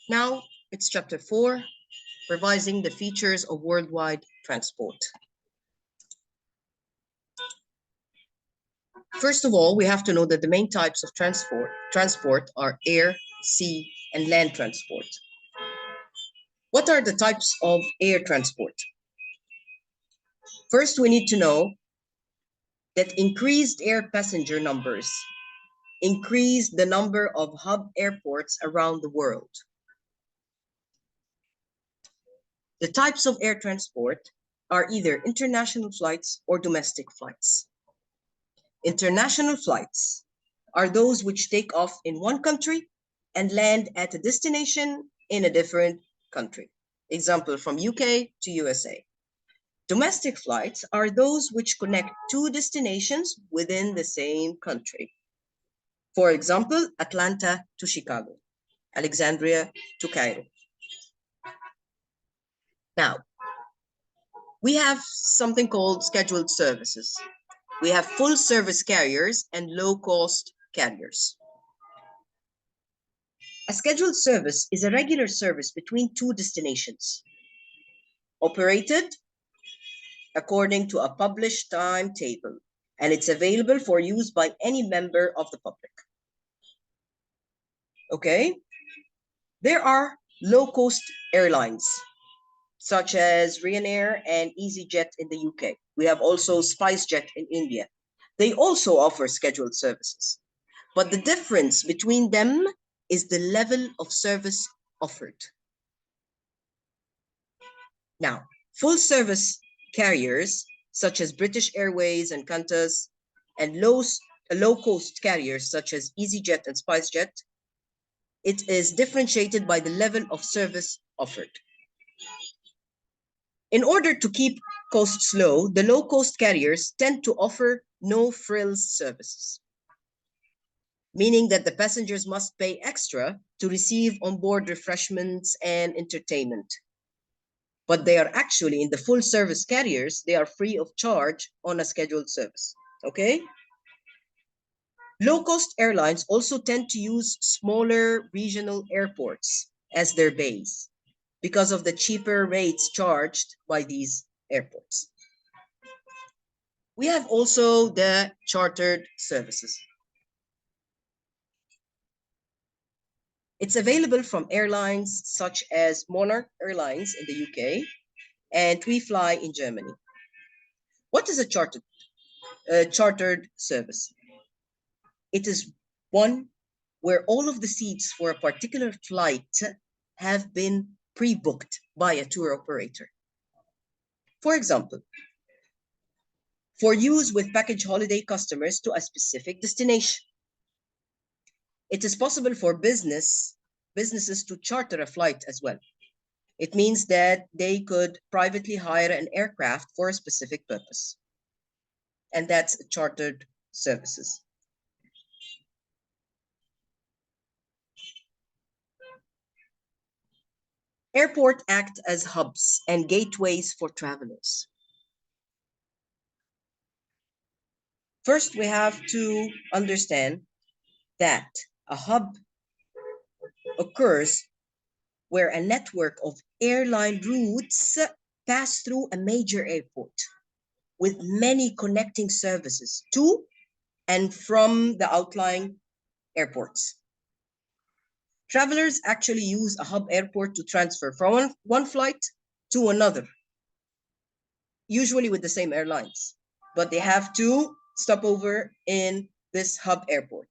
Now it's chapter 4, revising the features of worldwide transport. First of all, we have to know that the main types of transport are air, sea, and land transport. What are the types of air transport? First, we need to know that increased air passenger numbers increase the number of hub airports around the world. The types of air transport are either international flights or domestic flights. International flights are those which take off in one country and land at a destination in a different country. Example, from UK to USA. Domestic flights are those which connect two destinations within the same country. For example, Atlanta to Chicago, Alexandria to Cairo. Now, we have something called scheduled services. We have full service carriers and low cost carriers. A scheduled service is a regular service between two destinations, operated according to a published timetable, and it's available for use by any member of the public. Okay? There are low-cost airlines, such as Ryanair and EasyJet in the UK. We have also SpiceJet in India. They also offer scheduled services. But the difference between them is the level of service offered. Now, full service carriers such as British Airways and Qantas and low-cost carriers such as EasyJet and SpiceJet, it is differentiated by the level of service offered. In order to keep costs low, the low-cost carriers tend to offer no-frills services, meaning that the passengers must pay extra to receive onboard refreshments and entertainment. But they are actually, in the full service carriers, they are free of charge on a scheduled service, okay? Low-cost airlines also tend to use smaller regional airports as their base because of the cheaper rates charged by these airports. We have also the chartered services. It's available from airlines such as Monarch Airlines in the UK and TuiFly in Germany. What is a chartered service? It is one where all of the seats for a particular flight have been pre-booked by a tour operator. For example, for use with package holiday customers to a specific destination. It is possible for businesses to charter a flight as well. It means that they could privately hire an aircraft for a specific purpose. And that's chartered services. Airports act as hubs and gateways for travelers. First, we have to understand that a hub occurs where a network of airline routes pass through a major airport with many connecting services to and from the outlying airports. Travelers actually use a hub airport to transfer from one flight to another, usually with the same airlines, but they have to stop over in this hub airport.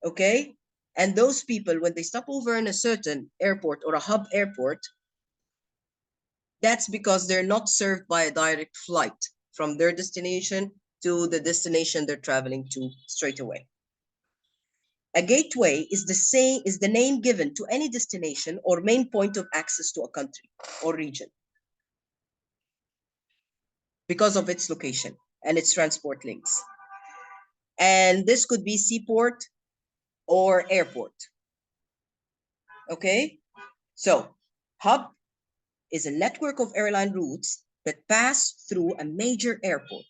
Okay? And those people, when they stop over in a certain airport or a hub airport, that's because they're not served by a direct flight from their destination to the destination they're traveling to straight away. A gateway is the name given to any destination or main point of access to a country or region because of its location and its transport links. And this could be seaport or airport. Okay? So, hub is a network of airline routes that pass through a major airport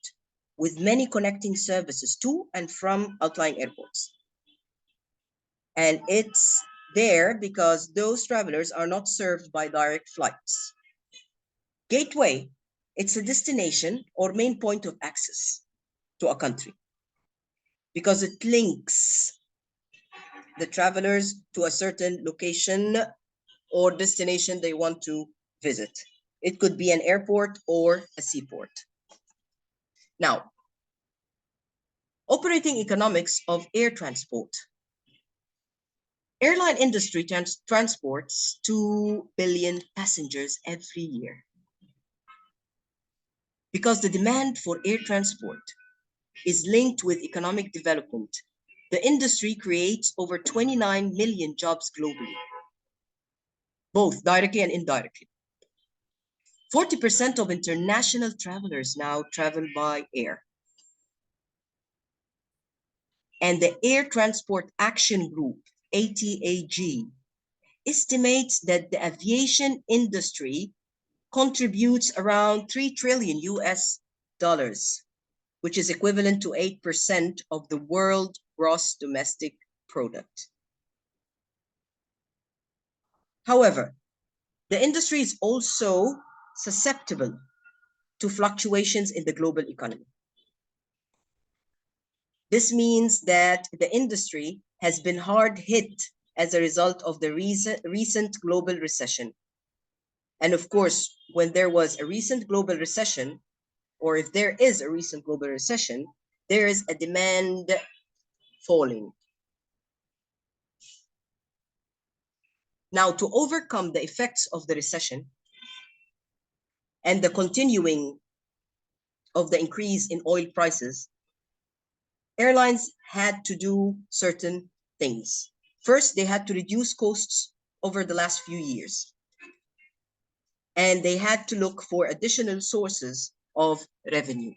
with many connecting services to and from outlying airports. And it's there because those travelers are not served by direct flights. Gateway, it's a destination or main point of access to a country because it links the travelers to a certain location or destination they want to visit. It could be an airport or a seaport. Now, operating economics of air transport. Airline industry transports 2 billion passengers every year. Because the demand for air transport is linked with economic development, the industry creates over 29 million jobs globally, both directly and indirectly. 40% of international travelers now travel by air. And the Air Transport Action Group, ATAG, estimates that the aviation industry contributes around 3 trillion US dollars, which is equivalent to 8% of the world gross domestic product. However, the industry is also susceptible to fluctuations in the global economy. This means that the industry has been hard hit as a result of the recent global recession. And of course, when there was a recent global recession, or if there is a recent global recession, there is a demand falling. Now, to overcome the effects of the recession and the continuing of the increase in oil prices, airlines had to do certain things. First, they had to reduce costs over the last few years. And they had to look for additional sources of revenue.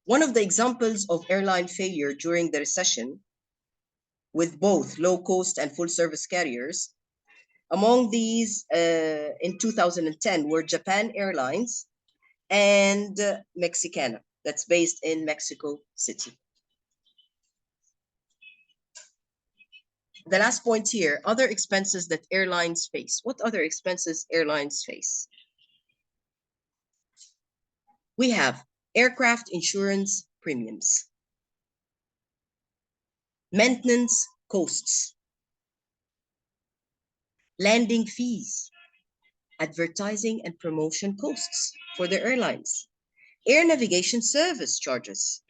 One of the examples of airline failure during the recession, with both low-cost and full-service carriers, among these in 2010 were Japan Airlines and Mexicana, that's based in Mexico City. The last point here, other expenses that airlines face. What other expenses airlines face? We have aircraft insurance premiums, maintenance costs, landing fees, advertising and promotion costs for the airlines, air navigation service charges,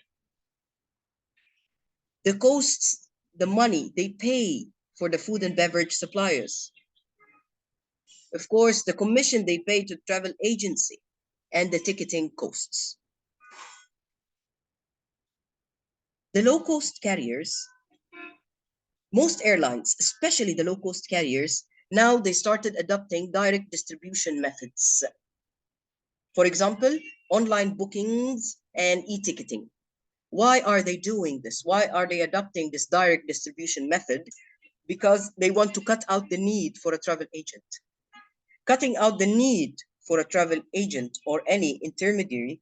the costs, the money they pay for the food and beverage suppliers, of course, the commission they pay to travel agency, and the ticketing costs. The low-cost carriers, most airlines, especially the low-cost carriers, now they started adopting direct distribution methods. For example, online bookings and e-ticketing. Why are they doing this? Why are they adopting this direct distribution method? Because they want to cut out the need for a travel agent. Cutting out the need for a travel agent or any intermediary,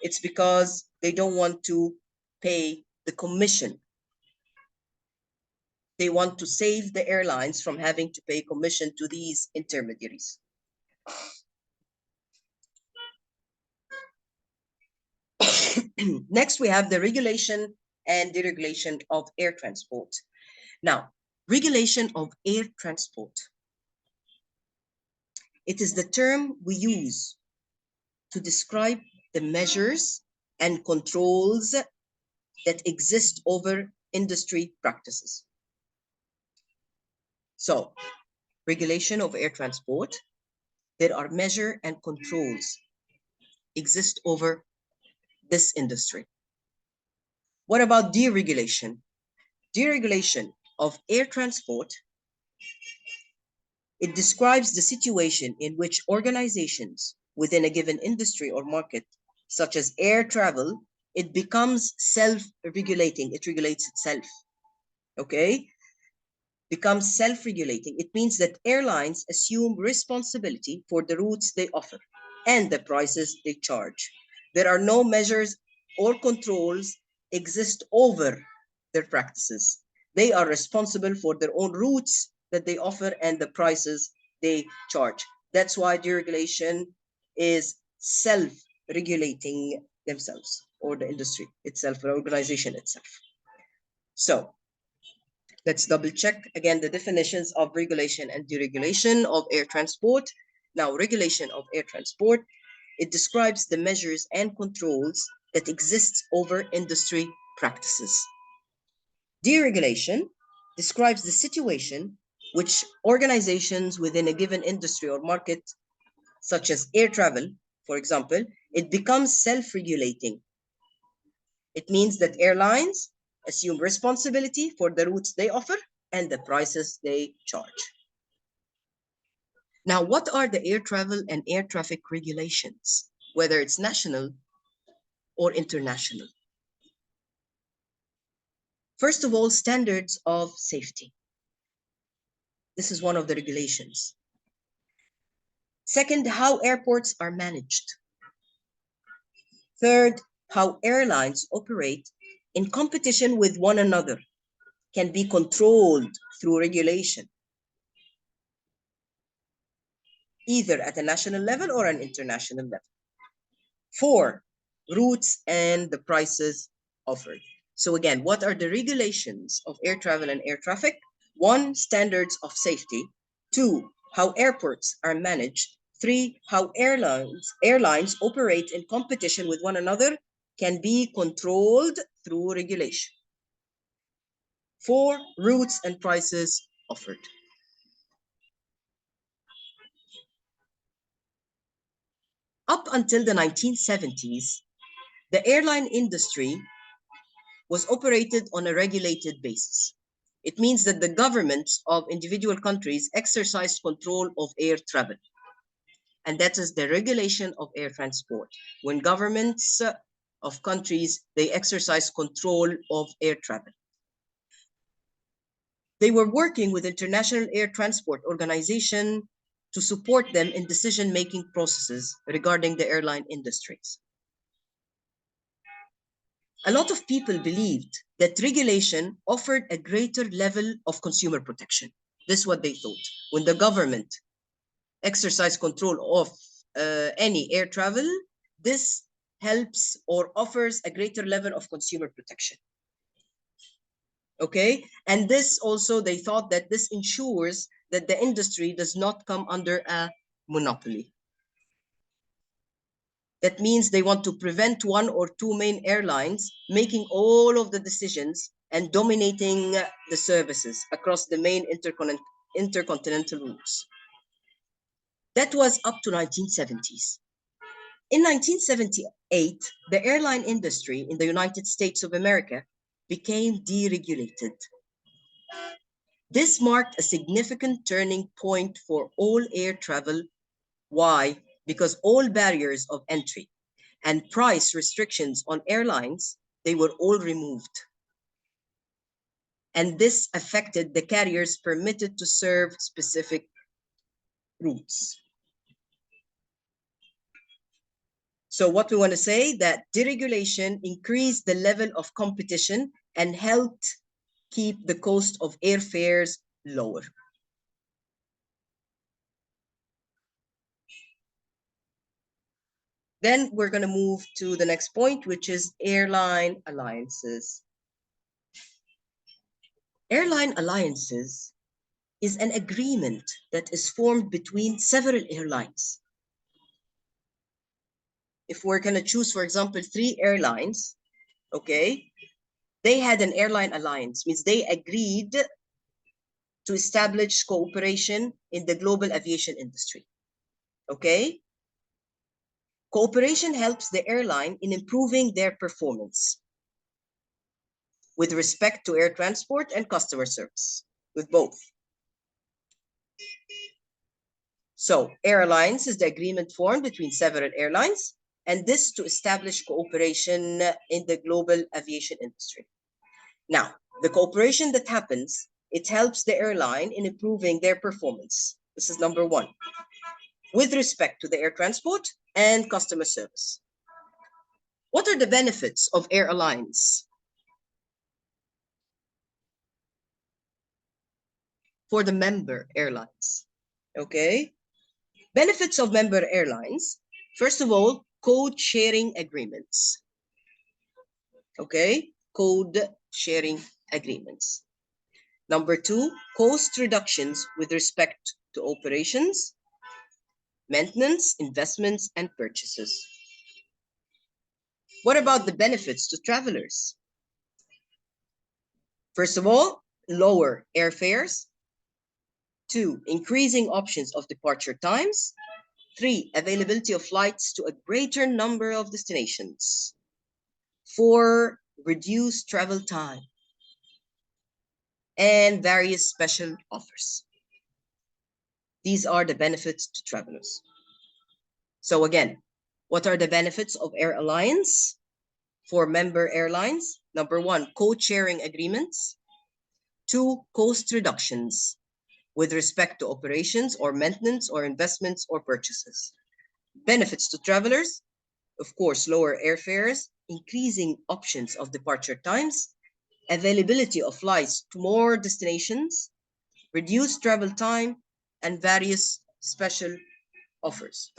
it's because they don't want to pay the commission. They want to save the airlines from having to pay commission to these intermediaries. Next, we have the regulation and deregulation of air transport. Now, regulation of air transport. It is the term we use to describe the measures and controls that exist over industry practices. So, regulation of air transport, there are measures and controls exist over this industry. What about deregulation? Deregulation of air transport, it describes the situation in which organizations within a given industry or market, such as air travel, it becomes self-regulating. It regulates itself, okay? Becomes self-regulating. It means that airlines assume responsibility for the routes they offer and the prices they charge. There are no measures or controls exist over their practices. They are responsible for their own routes that they offer and the prices they charge. That's why deregulation is self-regulating themselves, or the industry itself, the organization itself. So let's double check again the definitions of regulation and deregulation of air transport. Now, regulation of air transport, it describes the measures and controls that exist over industry practices. Deregulation describes the situation which organizations within a given industry or market, such as air travel, for example, it becomes self-regulating. It means that airlines assume responsibility for the routes they offer and the prices they charge. Now, what are the air travel and air traffic regulations, whether it's national or international? First of all, standards of safety. This is one of the regulations. Second, how airports are managed. Third, how airlines operate in competition with one another can be controlled through regulation, either at a national level or an international level. Four, routes and the prices offered. So again, what are the regulations of air travel and air traffic? One, standards of safety. Two, how airports are managed. Three, how airlines operate in competition with one another can be controlled through regulation. Four, routes and prices offered. Up until the 1970s, the airline industry was operated on a regulated basis. It means that the governments of individual countries exercised control of air travel. And that is the regulation of air transport. When governments of countries, they exercise control of air travel. They were working with International Air Transport Organization to support them in decision-making processes regarding the airline industries. A lot of people believed that regulation offered a greater level of consumer protection. This is what they thought. When the government exercised control of any air travel, this helps or offers a greater level of consumer protection. Okay, and this also, they thought that this ensures that the industry does not come under a monopoly. That means they want to prevent one or two main airlines making all of the decisions and dominating the services across the main intercontinental routes. That was up to 1970s. In 1978, the airline industry in the United States of America became deregulated. This marked a significant turning point for all air travel. Why? Because all barriers of entry and price restrictions on airlines, they were all removed. And this affected the carriers permitted to serve specific routes. So what we want to say, that deregulation increased the level of competition and helped keep the cost of airfares lower. Then we're going to move to the next point, which is airline alliances. Airline alliances is an agreement that is formed between several airlines. If we're going to choose, for example, 3 airlines, okay, they had an airline alliance, means they agreed to establish cooperation in the global aviation industry, okay? Cooperation helps the airline in improving their performance with respect to air transport and customer service, with both. So airlines is the agreement formed between several airlines, and this to establish cooperation in the global aviation industry. Now, the cooperation that happens, it helps the airline in improving their performance. This is number 1. With respect to the air transport and customer service. What are the benefits of air alliance? for the member airlines. Okay. Benefits of member airlines. First of all, code sharing agreements. Okay. Code sharing agreements. Number two, cost reductions with respect to operations, maintenance, investments, and purchases. What about the benefits to travelers? First of all, lower airfares. Two, increasing options of departure times. Three, availability of flights to a greater number of destinations. Four, reduced travel time. And various special offers. These are the benefits to travelers. So again, what are the benefits of Air Alliance for member airlines? Number one, code-sharing agreements. Two, cost reductions with respect to operations or maintenance or investments or purchases. Benefits to travelers, of course, lower airfares, increasing options of departure times, availability of flights to more destinations, reduced travel time, and various special offers.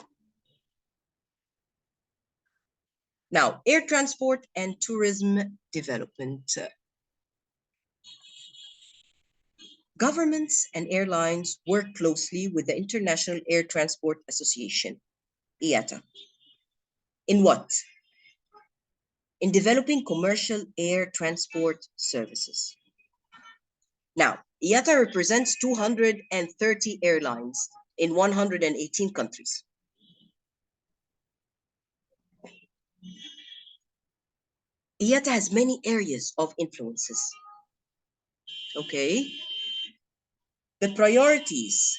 Now, air transport and tourism development. Governments and airlines work closely with the International Air Transport Association, IATA. In what? In developing commercial air transport services. Now, IATA represents 230 airlines in 118 countries. IATA has many areas of influences. Okay. The priorities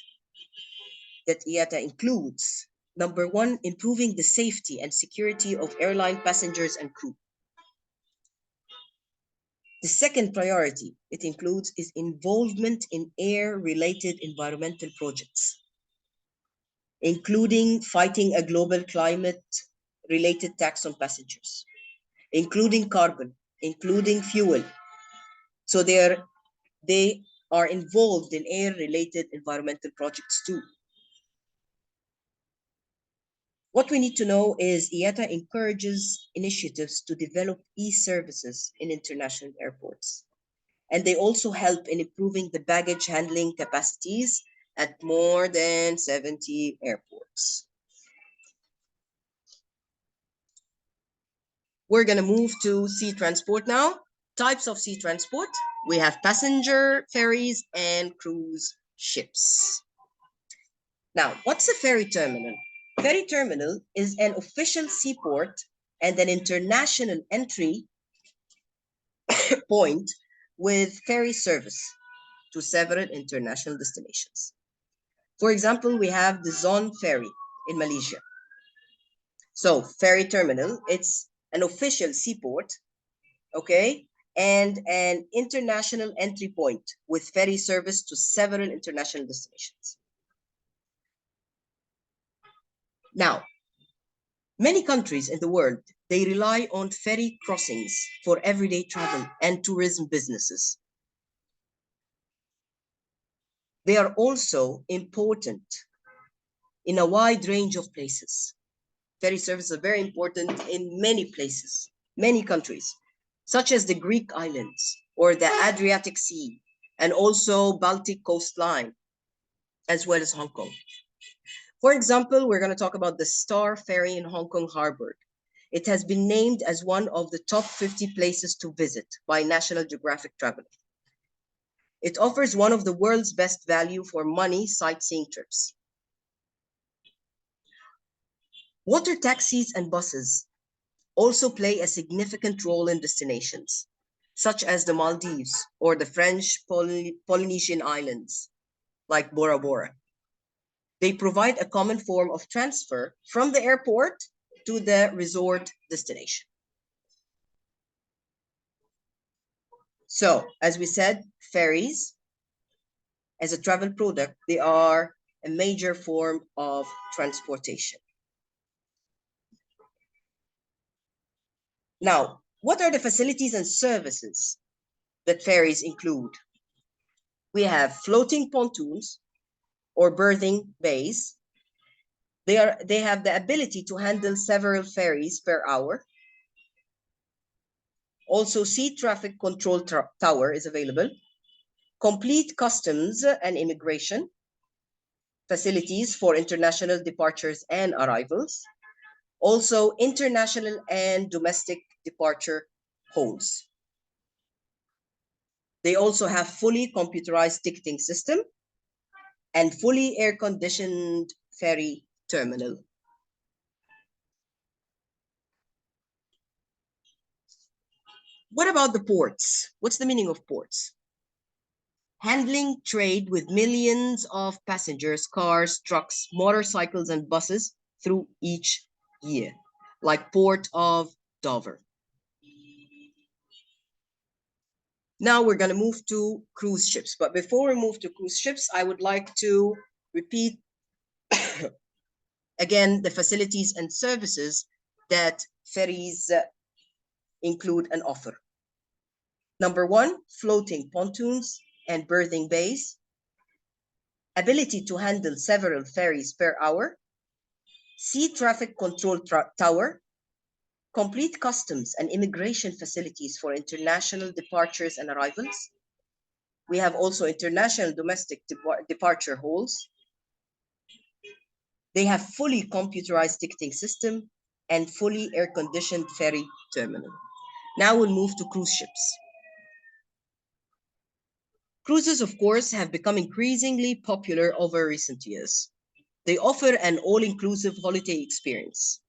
that IATA includes: number one, improving the safety and security of airline passengers and crew. The second priority it includes is involvement in air-related environmental projects, including fighting a global climate-related tax on passengers, including carbon, including fuel. So they are involved in air-related environmental projects too. What we need to know is IATA encourages initiatives to develop e-services in international airports. And they also help in improving the baggage handling capacities at more than 70 airports. We're going to move to sea transport now. Types of sea transport. We have passenger ferries and cruise ships. Now, what's a ferry terminal? Ferry terminal is an official seaport and an international entry point with ferry service to several international destinations. For example, we have the Zon Ferry in Malaysia. So, ferry terminal, it's an official seaport, okay, and an international entry point with ferry service to several international destinations. Now, many countries in the world, they rely on ferry crossings for everyday travel and tourism businesses. They are also important in a wide range of places. Ferry services are very important in many places, many countries, such as the Greek islands or the Adriatic Sea, and also Baltic coastline, as well as Hong Kong. For example, we're going to talk about the Star Ferry in Hong Kong Harbor. It has been named as one of the top 50 places to visit by National Geographic Traveler. It offers one of the world's best value for money sightseeing trips. Water taxis and buses also play a significant role in destinations, such as the Maldives or the French Polynesian islands, like Bora Bora. They provide a common form of transfer from the airport to the resort destination. So, as we said, ferries, as a travel product, they are a major form of transportation. Now, what are the facilities and services that ferries include? We have floating pontoons or berthing bays. They have the ability to handle several ferries per hour. Also, sea traffic control tower is available. Complete customs and immigration facilities for international departures and arrivals. Also, international and domestic departure holds. They also have fully computerized ticketing system and fully air-conditioned ferry terminal. What about the ports? What's the meaning of ports? Handling trade with millions of passengers, cars, trucks, motorcycles, and buses through each year, like Port of Dover. Now we're going to move to cruise ships. But before we move to cruise ships, I would like to repeat again the facilities and services that ferries include and offer. Number one, floating pontoons and berthing bays, ability to handle several ferries per hour, sea traffic control tower, complete customs and immigration facilities for international departures and arrivals. We have also international domestic departure halls. They have fully computerized ticketing system and fully air-conditioned ferry terminal. Now we'll move to cruise ships. Cruises, of course, have become increasingly popular over recent years. They offer an all-inclusive holiday experience.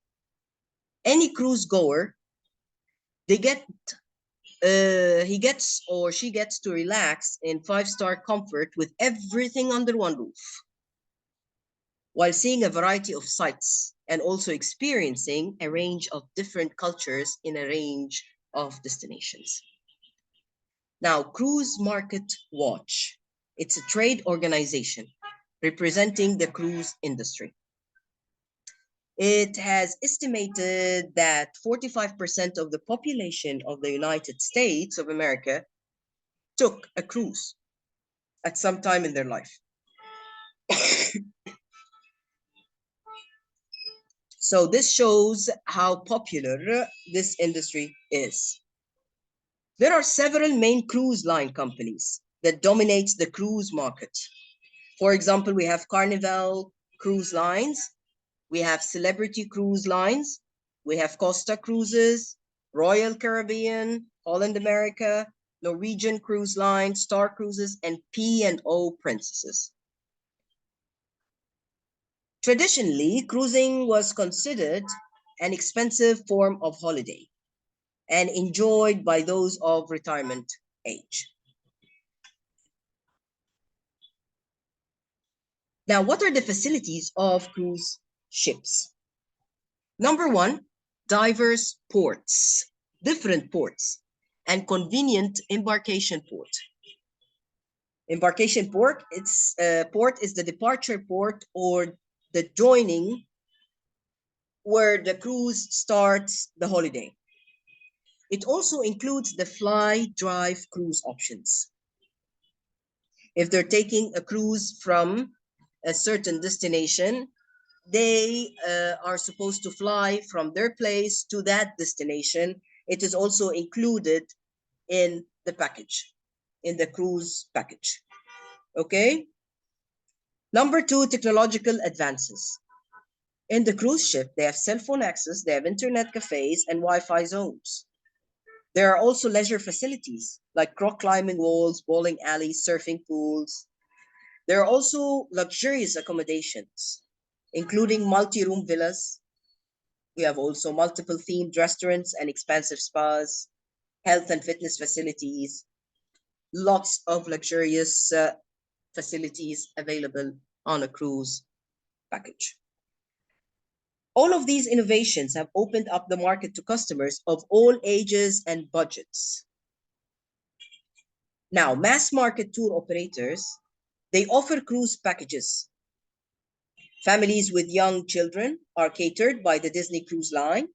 Any cruise goer, he gets or she gets to relax in 5-star comfort with everything under one roof, while seeing a variety of sights and also experiencing a range of different cultures in a range of destinations. Now, Cruise Market Watch. It's a trade organization representing the cruise industry. It has estimated that 45% of the population of the United States of America took a cruise at some time in their life. So this shows how popular this industry is. There are several main cruise line companies that dominate the cruise market. For example, we have Carnival Cruise Lines, we have Celebrity Cruise Lines, we have Costa Cruises, Royal Caribbean, Holland America, Norwegian Cruise Line, Star Cruises, and P&O Princesses. Traditionally, cruising was considered an expensive form of holiday and enjoyed by those of retirement age. Now, what are the facilities of cruise ships? Number one, diverse ports, different ports, and convenient embarkation port. Embarkation port, port is the departure port or the joining where the cruise starts the holiday. It also includes the fly, drive cruise options. If they're taking a cruise from a certain destination, they are supposed to fly from their place to that destination. It is also included in the package, in the cruise package. Okay? Number two, technological advances. In the cruise ship, they have cell phone access, they have internet cafes and Wi-Fi zones. There are also leisure facilities like rock climbing walls, bowling alleys, surfing pools. There are also luxurious accommodations, including multi-room villas. We have also multiple themed restaurants and expansive spas, health and fitness facilities, lots of luxurious facilities available on a cruise package. All of these innovations have opened up the market to customers of all ages and budgets. Now, mass market tour operators, they offer cruise packages. Families with young children are catered by the Disney Cruise Line.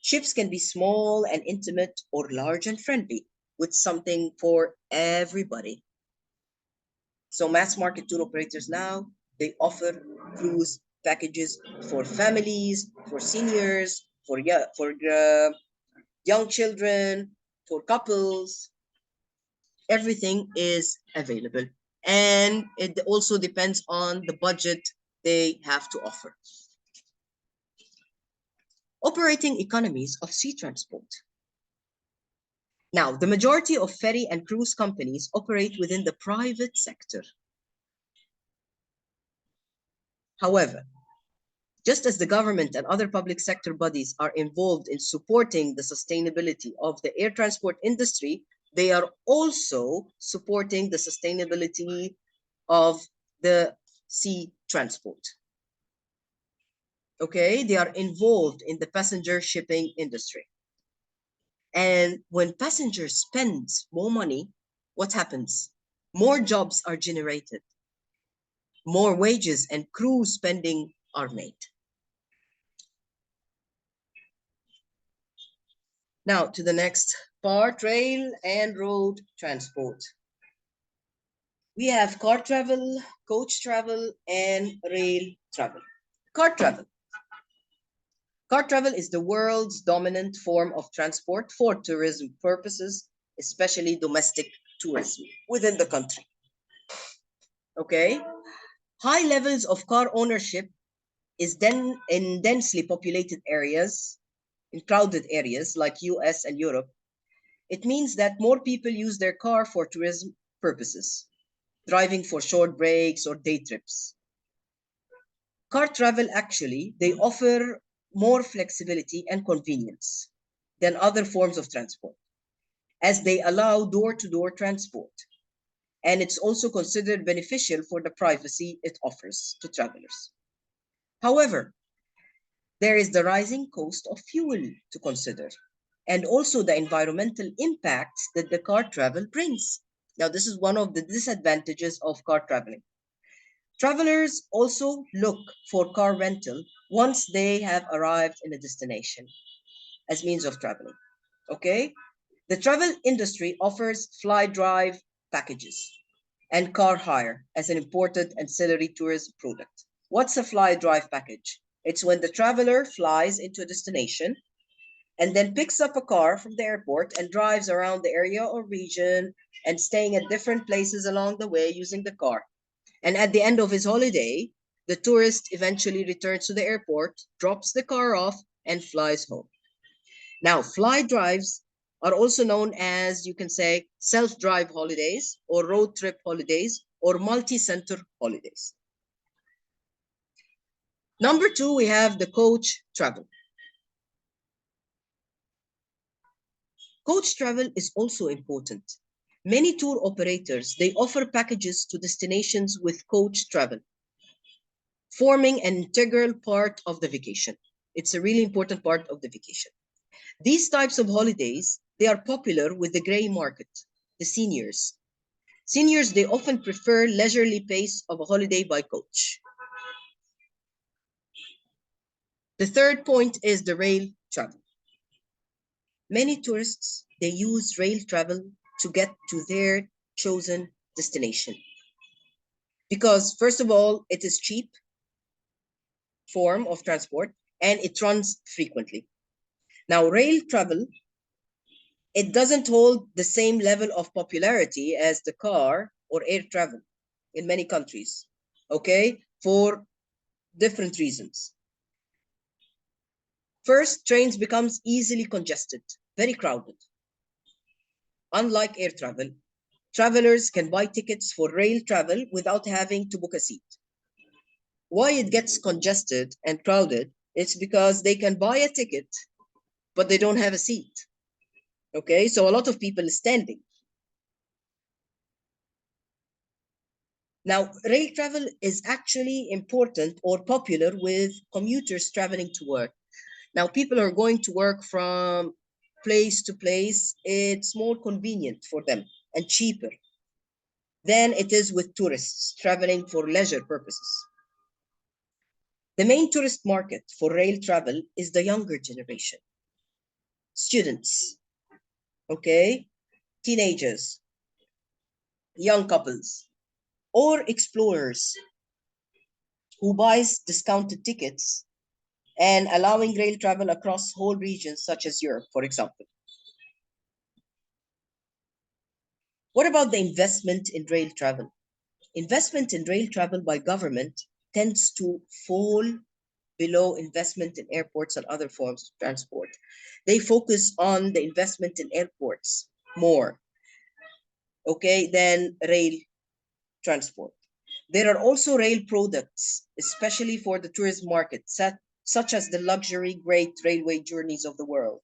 Ships can be small and intimate or large and friendly, with something for everybody. So mass market tour operators now, they offer cruise packages for families, for seniors, for young children, for couples. Everything is available. And it also depends on the budget they have to offer. Operating economies of sea transport. Now, the majority of ferry and cruise companies operate within the private sector. However, just as the government and other public sector bodies are involved in supporting the sustainability of the air transport industry, they are also supporting the sustainability of the sea transport. Okay, they are involved in the passenger shipping industry. And when passengers spend more money, what happens? More jobs are generated, more wages and crew spending are made. Now to the next part, rail and road transport. We have car travel, coach travel, and rail travel. Car travel. Car travel is the world's dominant form of transport for tourism purposes, especially domestic tourism within the country. Okay? High levels of car ownership is then in densely populated areas, in crowded areas like US and Europe. It means that more people use their car for tourism purposes, driving for short breaks or day trips. Car travel actually, they offer more flexibility and convenience than other forms of transport, as they allow door-to-door transport. And it's also considered beneficial for the privacy it offers to travelers. However, there is the rising cost of fuel to consider, and also the environmental impacts that the car travel brings. Now, this is one of the disadvantages of car traveling. Travelers also look for car rental once they have arrived in a destination as means of traveling. Okay? The travel industry offers fly drive packages and car hire as an important ancillary tourism product. What's a fly drive package? It's when the traveler flies into a destination and then picks up a car from the airport and drives around the area or region and staying at different places along the way using the car. And at the end of his holiday, the tourist eventually returns to the airport, drops the car off, and flies home. Now, fly drives are also known as, you can say, self-drive holidays or road trip holidays or multi-center holidays. Number two, we have the coach travel. Coach travel is also important. Many tour operators, they offer packages to destinations with coach travel, forming an integral part of the vacation. It's a really important part of the vacation. These types of holidays, they are popular with the gray market, the seniors. Seniors, they often prefer leisurely pace of a holiday by coach. The third point is the rail travel. Many tourists, they use rail travel to get to their chosen destination. Because first of all, it is cheap form of transport and it runs frequently. Now, rail travel, it doesn't hold the same level of popularity as the car or air travel in many countries, okay, for different reasons. First, trains becomes easily congested, very crowded. Unlike air travel, travelers can buy tickets for rail travel without having to book a seat. Why it gets congested and crowded? It's because they can buy a ticket, but they don't have a seat. Okay, so a lot of people are standing. Now, rail travel is actually important or popular with commuters traveling to work. Now, people are going to work from place to place. It's more convenient for them and cheaper than it is with tourists traveling for leisure purposes. The main tourist market for rail travel is the younger generation. Students, okay, teenagers, young couples, or explorers who buys discounted tickets and allowing rail travel across whole regions such as Europe, for example. What about the investment in rail travel? Investment in rail travel by government tends to fall below investment in airports and other forms of transport. They focus on the investment in airports more, okay, than rail transport. There are also rail products, especially for the tourism market, such as the luxury great railway journeys of the world,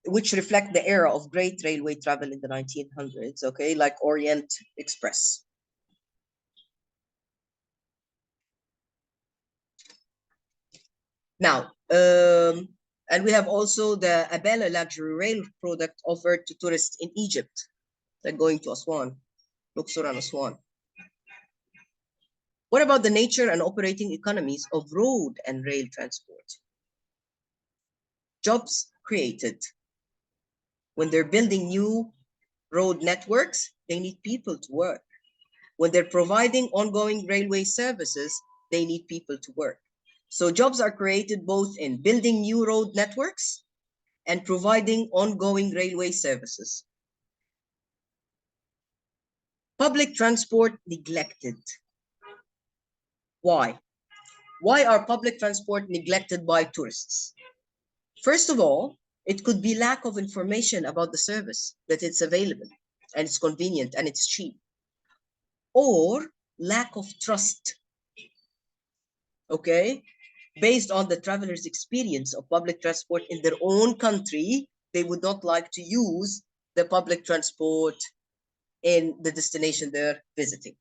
which reflect the era of great railway travel in the 1900s, okay, like Orient Express. Now, and we have also the Abela luxury rail product offered to tourists in Egypt, like going to Aswan, Luxor and Aswan. What about the nature and operating economies of road and rail transport? Jobs created. When they're building new road networks, they need people to work. When they're providing ongoing railway services, they need people to work. So jobs are created both in building new road networks and providing ongoing railway services. Public transport neglected. Why? Why are public transport neglected by tourists? First of all, it could be lack of information about the service, that it's available and it's convenient and it's cheap, or lack of trust, okay? Based on the traveler's experience of public transport in their own country, they would not like to use the public transport in the destination they're visiting.